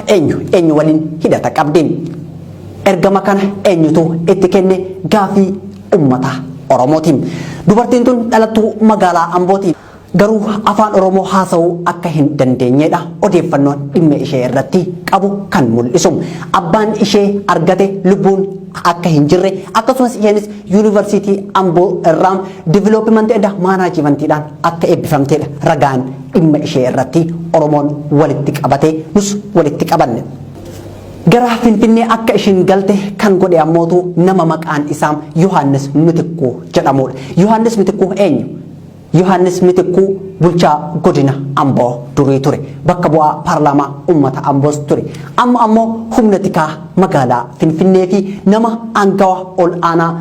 eenyu waliin hidhata qabdi. Ergama kana eenyutu itti kenne gaafii ummata Oromooti. Dubartiin tun dhalattuu magaalaa Ambooti. Garuu afaan Oromoo haasa'uu akka hin dandeenyedha odeeffannoon dhimma ishee irratti qabu kan mul'isu. Abbaan ishee argate lubbuun akka hin jirre akkasumas isheenis yuunivarsiitii Amboo irraa diviloopimentii edda maanaajimentiidhaan akka eebbifamtedha ragaan dhimma ishee irratti Oromoon walitti qabate nus walitti qabanne. Gara Finfinnee akka ishiin galte kan godhe ammootu nama maqaan isaa Yohaannis Mitikkuu jedhamudha. Yohaannis Mitikkuu eenyu? Yohaannis Mitikkuu bulchaa godina Amboo durii ture. Bakka bu'aa paarlaamaa uummata Amboos ture. Amma ammoo humna tikaa magaalaa Finfinnee fi nama aangawa ol aanaa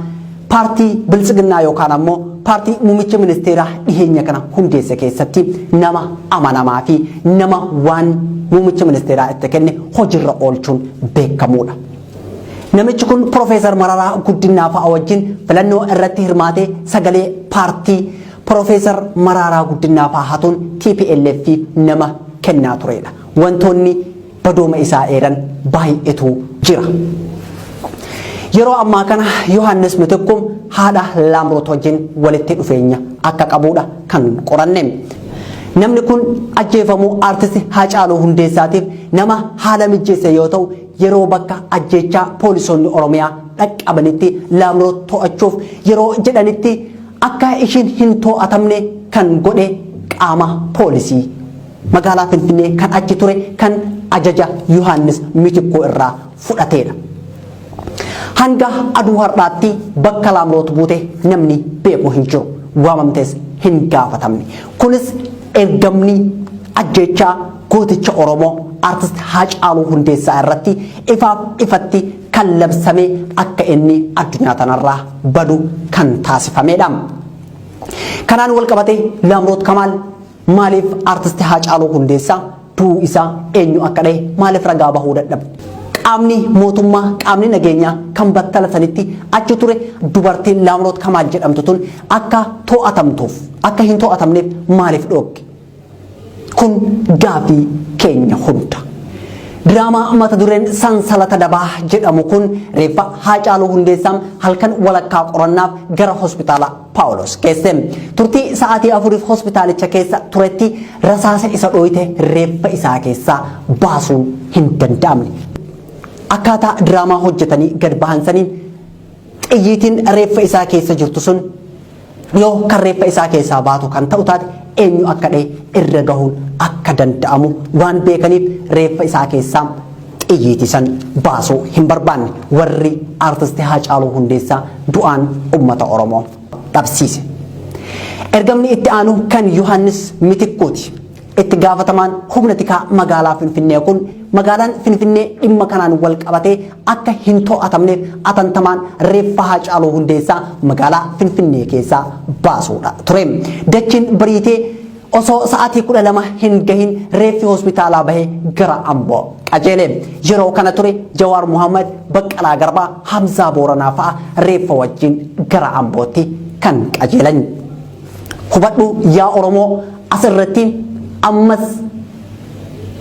paartii Biltsiginnaa yookaan ammoo paartii muummicha ministeeraa dhiheenya kana hundeesse keessatti nama amanamaa fi nama waan muummicha ministeeraa itti kenne hojiirra oolchuun beekamuudha. Namichi kun Profeesar Mararaa Guddinaa fa'a wajjin filannoo irratti hirmaatee sagalee paartii Profeesar Mararaa Guddinaa fa'a hatuun TPLF nama kennaa turedha. Wantoonni badooma isaa eeran baay'eetu jira. Yeroo ammaa kana Yohaannis Mitikkuun haadha Laamroot wajjin walitti dhufeenya akka qabuudha kan qoranne. Namni kun ajjeefamuu aartisti Haacaaluu Hundeessaatiif nama haala mijeesse yoo ta'u yeroo bakka ajjeechaa poolisoonni Oromiyaa dhaqqabanitti Laamroot to'achuuf yeroo jedhanitti akka ishiin hin to'atamne kan godhe qaama poolisii magaalaa Finfinnee kan achi ture kan ajaja Yohaannis Mitikkuu irraa fudhateedha. Hanga aduu har'aatti bakka Laamroot buute namni beeku hin jiru. Waamamtees hin gaafatamne. Kunis ergamni ajjeechaa gooticha Oromoo aartist Haacaaluu Hundeessaa irratti ifaaf ifatti kan labsame akka inni addunyaa tanarraa badu kan taasifamedha. Kanaan wal qabatee Laamroot Kamaal maaliif aartist Haacaaluu Hundeessaa du'uu isaa eenyu akka dhahe maaliif ragaa bahuu dadhabe? Qaamni mootummaa qaamni nageenyaa kan battala sanitti achi ture dubartiin Laamroot Kamaal jedhamtu tun akka to'atamtuuf akka hin to'atamneef maaliif dhookke? Kun gaafii keenya hunda. Diraamaa mata dureen sansalata dabaa jedhamu kun reeffa Haacaaluu Hundeessaa halkan walakkaa qorannaaf gara hospitaala Paawulos geesse. Turtii sa'aatii 4 hospitaalicha keessa turetti rasaasa isa dhooyte reeffa isaa keessaa baasuun hin danda'amne. Akkaataa diraamaa hojjetanii gad bahansaniin xiyyiitiin reeffa isaa keessa jirtu sun yoo kan reeffa isaa keessaa baatu kan ta'u taate eenyu akka dhahe irra gahuun akka danda'amu waan beekaniif reeffa isaa keessaa xiyyiitii san baasuu hin barbaanne warri aartistii Haacaaluu Hundeessaa du'aan uummata Oromoo dhabsiise. Ergamni itti aanu kan Yohaannis Mitikkuuti. Itti gaafatamaan humna tikaa magaalaa Finfinnee kun magaalaan Finfinnee dhimma kanaan wal qabatee akka hin to'atamneef atantamaan reeffa Haacaaluu Hundeessaa magaalaa Finfinnee keessaa baasuudha ture. Dachiin bariitee osoo sa'aatii 12 hin gahin reeffi hospitaalaa bahee gara Amboo qajeele. Yeroo kana ture Jawaar Muhammad, Baqqalaa Garbaa, Hamzaa Booranaa fa'a reeffa wajjin gara Ambootti kan qajeelan. Hubadhu yaa Oromoo asirratti ammas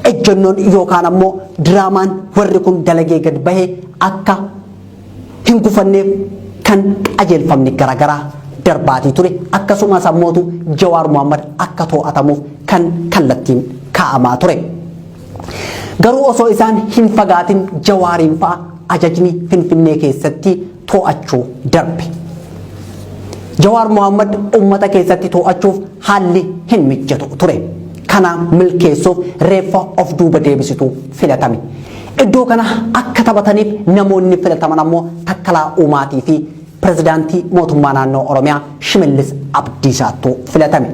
ejjennoon yookaan ammoo diraamaan warri kun dalagee gad bahee akka hin gufanneef kan qajeelfamni garagaraa darbaatii ture. Akkasumas ammootu Jawaar Muhammad akka to'atamuuf kan kallattiin kaa'amaa ture. Garuu osoo isaan hin fagaatin Jawaariin fa'a ajajni Finfinnee keessatti to'achuu darbe. Jawaar Muhammad uummata keessatti to'achuuf haalli hin mijjatu ture. Kana milkeessuuf reeffa of duuba deebisitu filatame. Iddoo kana akka taphataniif namoonni filataman ammoo Takkalaa Uumaatii fi pirezidaantii mootummaa naannoo Oromiyaa Shimallis Abdiisaattuu filatame.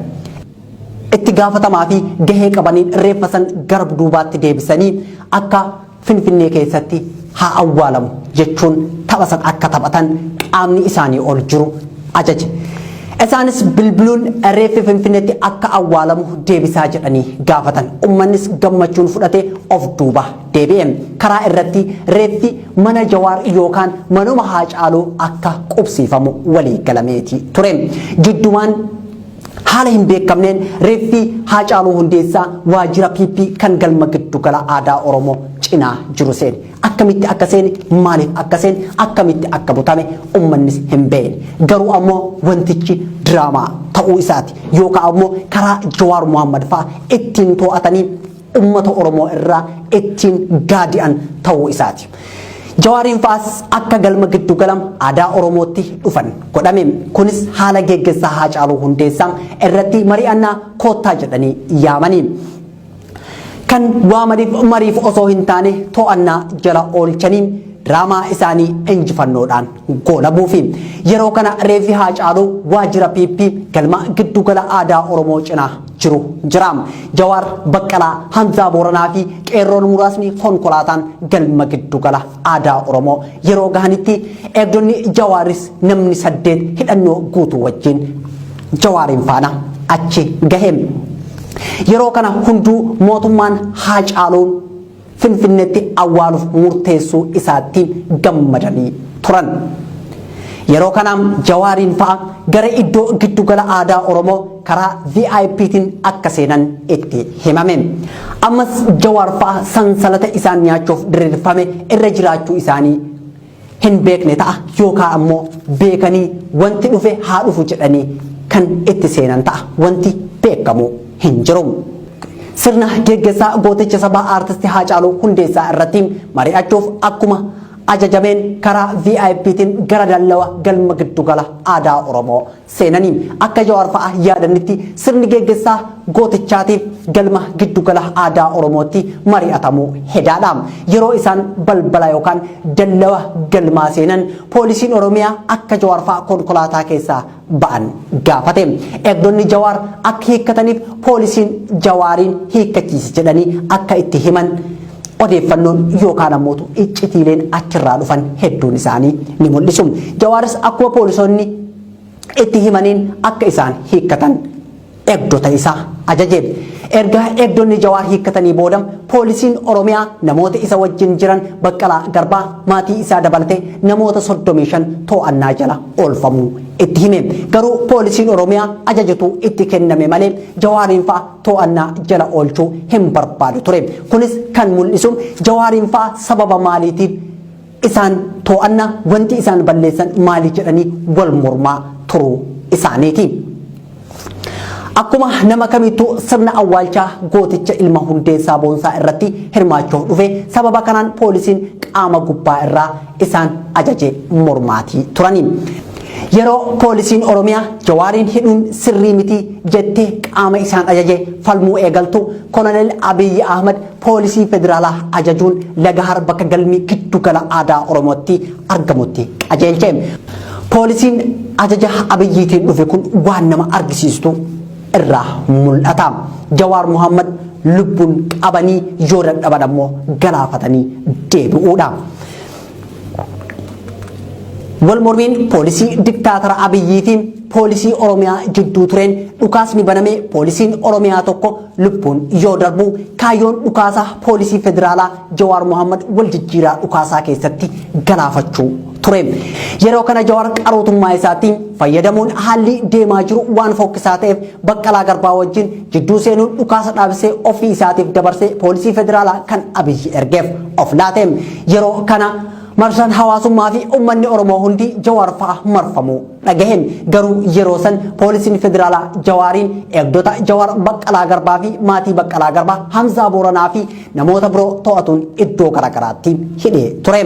Itti gaafatamaa fi gahee qabaniin reeffa san gara duubaatti deebisanii akka Finfinnee keessatti haa awwaalamu jechuun tapha san akka taphatan qaamni isaanii ol jiru ajaje. Isaanis bilbiluun reeffi Finfinneetti akka awwaalamu deebisaa jedhanii gaafatan. Uummannis gammachuun fudhatee of duuba deebi'e. Karaa irratti reeffi mana Jawaar yookaan manuma Haacaaluu akka qubsiifamu walii galameeti ture. Jiddumaan haala hin beekamneen reeffi Haacaaluu Hundeessaa waajjira PP kan galma giddu gala aadaa Oromoo cinaa jiru seene. Akkamitti akka seene, maaliif akka seene, akkamitti akka butame uummannis hin beekne. Garuu ammoo wantichi diraamaa ta'uu isaati yookaan ammoo karaa Jawaar Mohaammed fa'aa ittiin to'atanii uummata Oromoo irraa ittiin gaadi'an ta'uu isaati. Jawaariin fa'aas akka galma giddu galam aadaa Oromootti dhufan godhame. Kunis haala geggeessaa Haacaaluu Hundeessaa irratti mari'annaa koottaa jedhanii yaamanii. Kan mariif osoo hin taane to'annaa jala oolchanii diraamaa isaanii injifannoodhaan goolabuufi. Yeroo kana reeffi Haacaaluu waajjira PP galma giddu gala aadaa Oromoo cinaa jiru jira. Jawaar Baqqalaa, Hamzaa Booranaa fi qeerroon muraasni konkolaataan galma giddu gala aadaa Oromoo yeroo gahanitti eegdonni Jawaaris namni 8 hidhannoo guutuu wajjin Jawaariin faana achi gahe. Yeroo kana hunduu mootummaan Haacaaluun Finfinneetti awwaaluuf murteessuu isaatti gammadanii turan. Yeroo kana Jawaariin fa'a gara iddoo giddu gala aadaa Oromoo karaa VIPtiin akka seenan itti himame. Ammas Jawaar fa'a sansalata isaan nyaachuuf diriirfame irra jiraachuu isaanii hin beekne ta'a yookaan ammoo beekanii wanti dhufe haa dhufu jedhanii kan itti seenan ta'a. Wanti beekamu hin jiru. Sirna geggeessaa gooticha sabaa aartistii Haacaaluu Hundeessaa irratti mari'achuuf akkuma ajajameen karaa VIPtiin gara dallawa galma giddu gala aadaa Oromoo seenanii. Akka Jawaar fa'a yaadanitti sirni geggeessaa gootichaatiif galma giddu gala aadaa Oromootti mari'atamuu hedaadha. Yeroo isaan balbala yookaan dallawa galmaa seenan poolisiin Oromiyaa akka Jawaar fa'a konkolaataa keessaa ba'an gaafate. Eegdonni Jawaar akka hiikkataniif poolisiin Jawaariin hiikkachiisi jedhanii akka itti himan odeeffannoon yookaan ammoo iccitiileen achirraa dhufan hedduun isaanii ni mul'isu. Jawaaris akkuma poolisoonni itti himaniin akka isaan hiikkatan eegdota isaa ajaje. Erga eegdonni Jawaar hiikkatanii booda poolisiin Oromiyaa namoota isa wajjin jiran Baqqalaa Garbaa maatii isaa dabalatee namoota 35 to'annaa jala oolfamuu itti hime. Garuu poolisiin Oromiyaa ajajatu itti kenname malee Jawaariin fa'a to'annaa jala oolchuu hin barbaadu ture. Kunis kan mul'isu Jawaariin fa'a sababa maaliitiif isaan to'annaa wanti isaan balleessan maali jedhanii wal mormaa turuu isaaniiti. Akkuma nama kamittuu sirna awwaalchaa gooticha ilma Hundeessaa Boonsaa irratti hirmaachuuf dhufe sababa kanaan poolisiin qaama gubbaa irraa isaan ajaje mormaatii turani. Yeroo poolisiin Oromiyaa Jawaariin hidhuun sirrii miti jettee qaama isaan ajaje falmuu eegaltu Kolonel Abiyyi Ahmad poolisii federaalaa ajajuun Lagahar bakka galmi giddu gala aadaa Oromootti argamutti qajeelche. Poolisiin ajaja Abiyyiitiin dhufe kun waan nama argisiistu irraa mul'ata. Jawaar Mohaammed lubbuun qabanii yoo dadhaban ammoo galaafatanii deebi'uudha. Wal mormiin poolisii diktaatara Abiyyi fi poolisii Oromiyaa jidduu tureen dhukaasni baname poolisiin Oromiyaa tokko lubbuun yoo darbu kaayyoon dhukaasaa poolisii federaalaa Jawaar Mohaammed wal jijjiiraa dhukaasaa keessatti galaafachuu ture. Yeroo kana Jawaar qarootummaa isaatiin fayyadamuun haalli deemaa jiru waan fokkisaa ta'eef Baqqalaa Garbaa wajjin jidduu seenuun dhukaasa dhaabsee ofii isaatiif dabarsee poolisii federaalaa kan Abiyyi ergeef of laate. Yeroo kana marsaan hawaasummaa fi uummanni Oromoo hundi Jawaar fa'a marfamuu dhagahem. Garuu yeroo san poolisiin federaalaa Jawaariin eegdota Jawaar Baqqalaa Garbaa fi maatii Baqqalaa Garbaa Hamzaa Booranaa fi namoota biroo to'atuun iddoo garaagaraatti hidhee ture.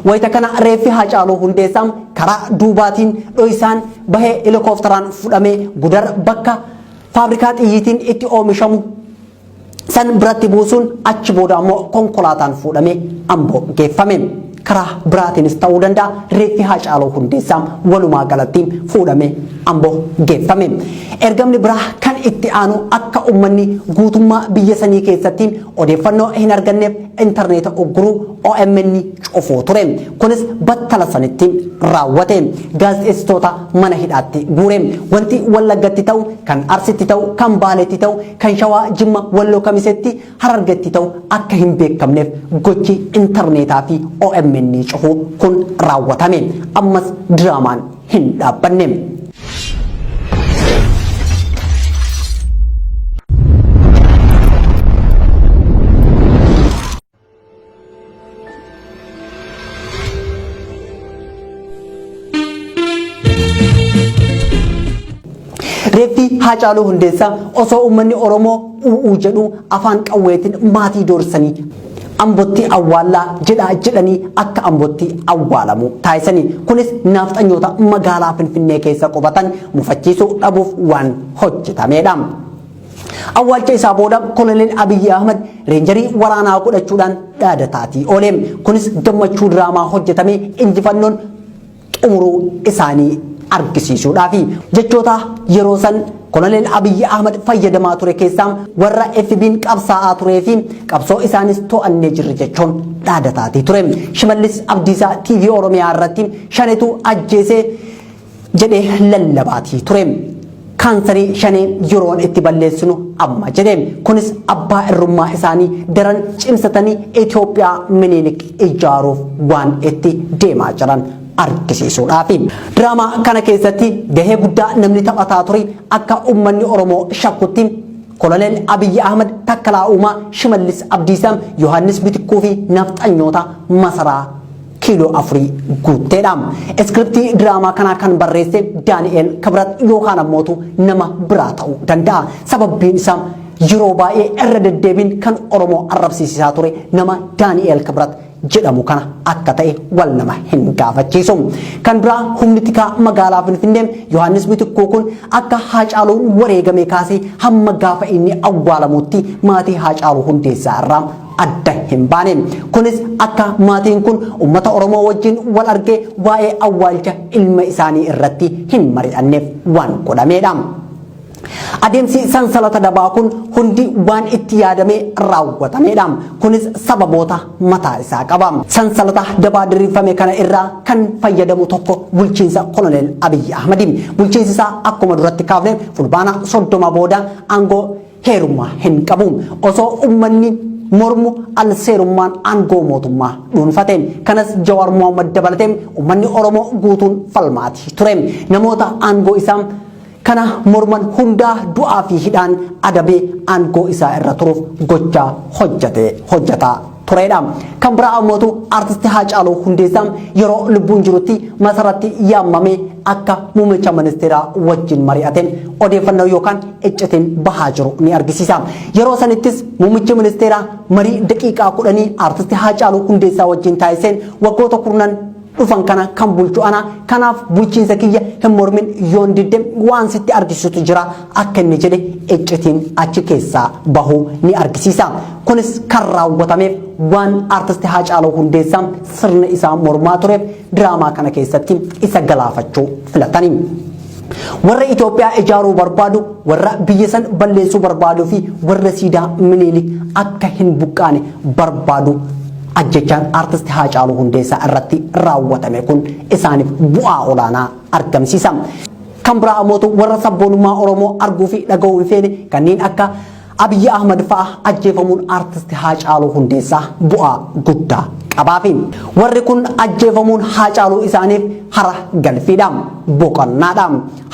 Wayita kana reeffi Haacaaluu Hundeessaa karaa duubaatiin dho'isaan bahee helikoophteraan fudhamee Gudar bakka faabrikaa xiyyiitiin itti oomishamu san biratti buusuun achi booda ammoo konkolaataan fudhamee Amboo geeffame. Karaa biraatiinis ta'uu danda'a reeffi Haacaaluu Hundeessaa walumaa galatti fuudhamee Amboo geeffame. Ergamni biraa kan itti aanu akka uummanni guutummaa biyya sanii keessatti odeeffannoo hin arganneef intarneeta ugguruu OMN cufuu ture. Kunis battala sanitti raawwate. Gaazexeessitoota mana hidhaatti guure. Wanti Wallaggatti ta'u, kan Arsitti ta'u, kan Baaleetti ta'u, kan Shawaa, Jimma, Walloo Kamisetti, Harargetti ta'u akka hin beekamneef gochi intarneetaa fi OMN cufuu kun raawwatame. Ammas diraamaan hin dhaabbanne. reeffi Haacaaluu Hundeessaa osoo uummanni Oromoo uu jedhu afaan qawweetiin maatii doorsanii Ambootti awwaalaa jedhanii akka Ambootti awwaalamu taasisanii kunis nafxanyoota magaalaa Finfinnee keessa qubatan mufachiisuu dhabuuf waan hojjetamedha. Awwaalcha isaa booda Koloneel Abiyyi Ahmad reenjarii waraanaa godhachuudhaan dhaadataati ooleem. Kunis gammachuu diraamaa hojjetamee injifannoon xumuruu isaanii argisiisuudhaafi jechoota yeroo san Koloneel Abiyyi Ahmad fayyadamaa ture keessaa warra FB'n qabsaa'aa turee fi qabsoo isaanis to'annee jirra jechuun dhaadataati ture. Shimallis Abdiisaa TV Oromiyaa irratti shanetu ajjeesee jedhee lallabaati ture. Kaansarii shanee yeroon itti balleessinu amma jedhe. Kunis abbaa irrummaa isaanii daran cimsatanii Itoophiyaa Minilik ijaaruuf waan itti deemaa jiran argisiisuudhaafi. Diraamaa kana keessatti gahee guddaa namni taphataa ture akka uummanni Oromoo shakkutti Koloneel Abiyyi Ahmad, Takkalaa Uumaa, Shimallis Abdiisaa, Yohaannis Bitikkuu fi nafxanyoota masaraa kiiloo 4 guutteedha. Iskiriptii diraamaa kanaa kan barreesse Daani'eel Kibrat yookaan ammootu nama biraa ta'uu danda'a. Sababbiin isaa yeroo baay'ee irra deddeebiin kan Oromoo arrabsiisaa ture nama Daani'eel Kibrat jedhamu kana akka ta'e wal nama hin gaafachiisu. Kan biraa humni tikaa magaalaa Finfinnee Yohaannis Bitikkuu kun akka Haacaaluun wareegame kaasee hamma gaafa inni awwaalamutti maatii Haacaaluu Hundeessaa irraa adda hin baane. Kunis akka maatiin kun uummata Oromoo wajjin wal argee waa'ee awwaalcha ilma isaanii irratti hin mari'anneef waan godhamedha. Adeemsi sansalata dabaa kun hundi waan itti yaadamee raawwatamedha. Kunis sababoota mataa isaa qaba. Sansalata dabaa diriirfame kana irraa kan fayyadamu tokko bulchiinsa Koloneel Abiyyi Ahmad. Bulchiinsi isaa akkuma duratti kaafne fulbaana 30 booda aangoo heerummaa hin qabu. Osoo uummanni mormu alseerummaan aangoo mootummaa dhuunfateen kanas Jawaar Mohaammed dabalatee uummanni Oromoo guutuun falmaati ture. Namoota aangoo isaa kana morman hundaa du'aa fi hidhaan adabee aangoo isaa irra turuuf gochaa hojjetaa turedha. Kan biraa ammootu artisti Haacaaluu Hundeessaa yeroo lubbuun jirutti masaratti yaamamee akka muummicha ministeeraa wajjin mari'ateen odeeffannoo yookaan iccitiin bahaa jiru ni argisiisa. Yeroo sanittis muummichi ministeeraa marii daqiiqaa 10 artisti Haacaaluu Hundeessaa wajjin taasiseen waggoota 10 dhufan kana kan bulchu ana kanaaf bulchiinsa kiyya hin mormin yoon didde waan sitti argisiisu jira akka inni jedhe iccitiin achi keessaa bahuu ni argisiisa. Kunis kan raawwatameef waan artisti Haacaaluu Hundeessaa sirna isaa mormaa tureef diraamaa kana keessatti isa galaafachuu filatanii. Warra Itoophiyaa ijaaruu barbaadu, warra biyya san balleessuu barbaaduu fi warra siidaa Minilik akka hin buqqaane barbaadu ajjechaan artisti Haacaaluu Hundeessaa irratti raawwatame kun isaaniif bu'aa olaanaa argamsiisa. Kan biraa ammootu warra sabboonummaa Oromoo arguu fi dhaga'uu hin feene kanneen akka Abiyyi Ahmad fa'a ajjeefamuun artisti Haacaaluu Hundeessaa bu'aa guddaa qabaafi. Warri kun ajjeefamuun Haacaaluu isaaniif hara galfiidha, boqonnaadha.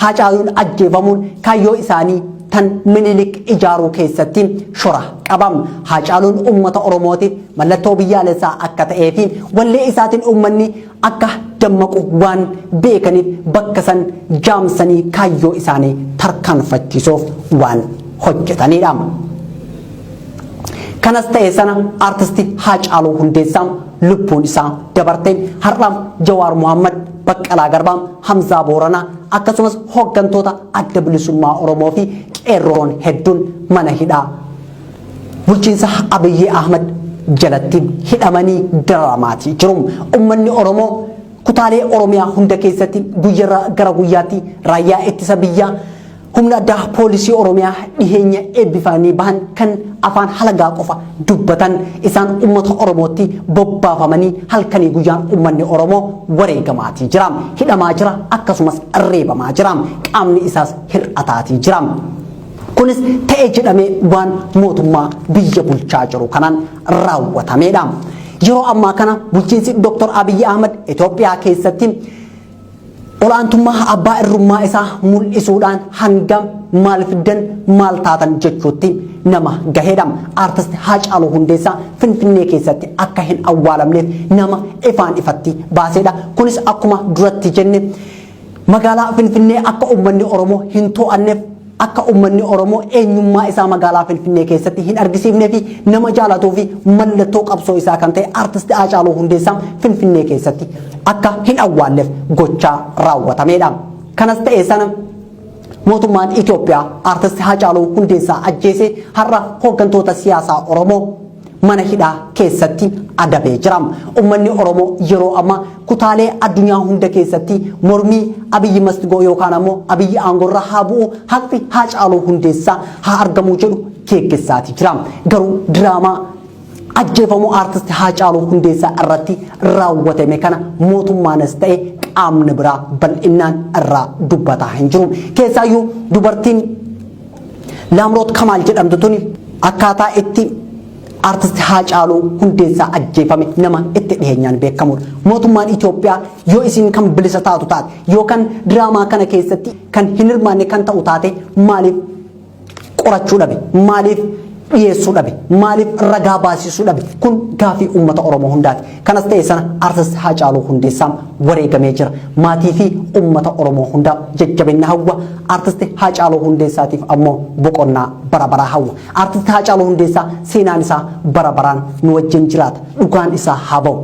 Haacaaluun ajjeefamuun kaayyoo isaanii tan Minilik ijaaruu keessatti shora qabam. Haacaaluun uummata Oromootiif mallattoo biyyaalessaa akka ta'ee fi wallee isaatiin uummanni akka dammaqu waan beekaniif bakka san jaamsanii kaayyoo isaanii tarkaanfachiisuuf waan hojjetanidha. Kanas ta'e sana artisti Haacaaluu Hundeessaa lubbuun isaa dabarte har'aam Jawaar Mohaammed, Baqqalaa Garbaa, Hamzaa Booranaa akkasumas hooggantoota adda bilisummaa Oromoo fi qeerroon hedduun mana hidhaa bulchiinsa Abiyyi Ahmad jalatti hidhamanii dararamaati jiru. Uummanni Oromoo kutaalee Oromiyaa hunda keessatti guyyaa gara guyyaatti raayyaa ittisa biyyaa humna addaa poolisii Oromiyaa dhiheenya eebbifamanii bahan kan afaan halagaa qofa dubbatan isaan uummata Oromootti bobbaafamanii halkanii guyyaan uummanni Oromoo wareegamaati jira, hidhamaa jira, akkasumas reebamaa jira, qaamni isaas hir'ataatii jira. Kunis ta'ee jedhamee waan mootummaa biyya bulchaa jiru kanaan raawwatamedha. Yeroo ammaa kana bulchiinsi Dr. Abiyyi Ahmad Itoophiyaa keessatti olaantummaa abbaa irrummaa isaa mul'isuudhaan hanga maal fiddan maal taatan jechuutti nama gaheedha. Artisti Haacaaluu Hundeessaa Finfinnee keessatti akka hin awwaalamneef nama ifaan ifatti baaseedha. Kunis akkuma duratti jenne magaalaa Finfinnee akka uummanni Oromoo hin to'anneef akka ummanni Oromoo eenyummaa isaa magaalaa Finfinnee keessatti hin argisiifnee fi nama jaalatuu fi mallattoo qabsoo isaa kan ta'e artist Haacaaluu Hundeessaa Finfinnee keessatti akka hin awwaalleef gochaa raawwatameedha. Kanas ta'ee sana mootummaan Itoophiyaa artist Haacaaluu Hundeessaa ajjeesee har'a hooggantoota siyaasaa Oromoo mana hidhaa keessatti adabee jira. Ummanni Oromoo yeroo amma kutaalee addunyaa hunda keessatti mormii Abiyyi Mastigoo yookaan ammoo Abiyyi aangorra haa bu'u haqni Haacaaluu Hundeessaa haa argamu jedhu geggeessaati jira. Garuu diraamaa ajjeefamuu artist Haacaaluu Hundeessaa irratti raawwatame kana mootummaanis ta'e qaamni biraa bal'inaan irraa dubbataa hin jiru. Keessaayyuu dubartiin Laamroot Kamaal jedhamtu tuni akkaataa itti artist Haacaaluu Hundeessaa ajjeefame nama itti dhiheenyaan beekamudha. Mootummaan Itoophiyaa yoo isin kan bilisa taatu taate yookaan diraamaa kana keessatti kan hin hirmaanne kan ta'u taate maaliif qorachuu dhabe? Maaliif dhiyeessuu dhabe? Maaliif ragaa baasisuu dhabe? Kun gaafii uummata Oromoo hundaati. Kanas ta'e sana artist Haacaaluu Hundeessaa wareegamee jira. Maatii fi uummata Oromoo hundaa jajjabinna hawwa. Artist Haacaaluu Hundeessaatiif ammoo boqonnaa bara baraa hawwa. Artist Haacaaluu Hundeessaa seenaan isaa bara baraan nu wajjin jiraata. Dhugaan isaa haa ba'u.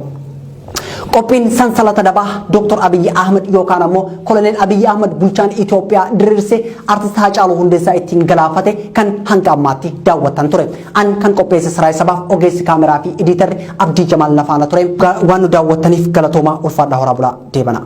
Qophiin sansalata dabaa Dr. Abiyyi Ahmed yookaan ammoo Koloneel Abiyyi Ahmed bulchaan Itoophiyaa diriirsee artist Haacaaluu Hundeessaa ittiin galaafate kan hanga ammaatti daawwattan ture. An kan qopheesse Siraay Sabaaf ogeessi kaameraa fi editarri Abdii Jamaal Nafaana ture. Waan nu daawwattaniif galatoomaa ulfaadhaa horaa bulaa deebana.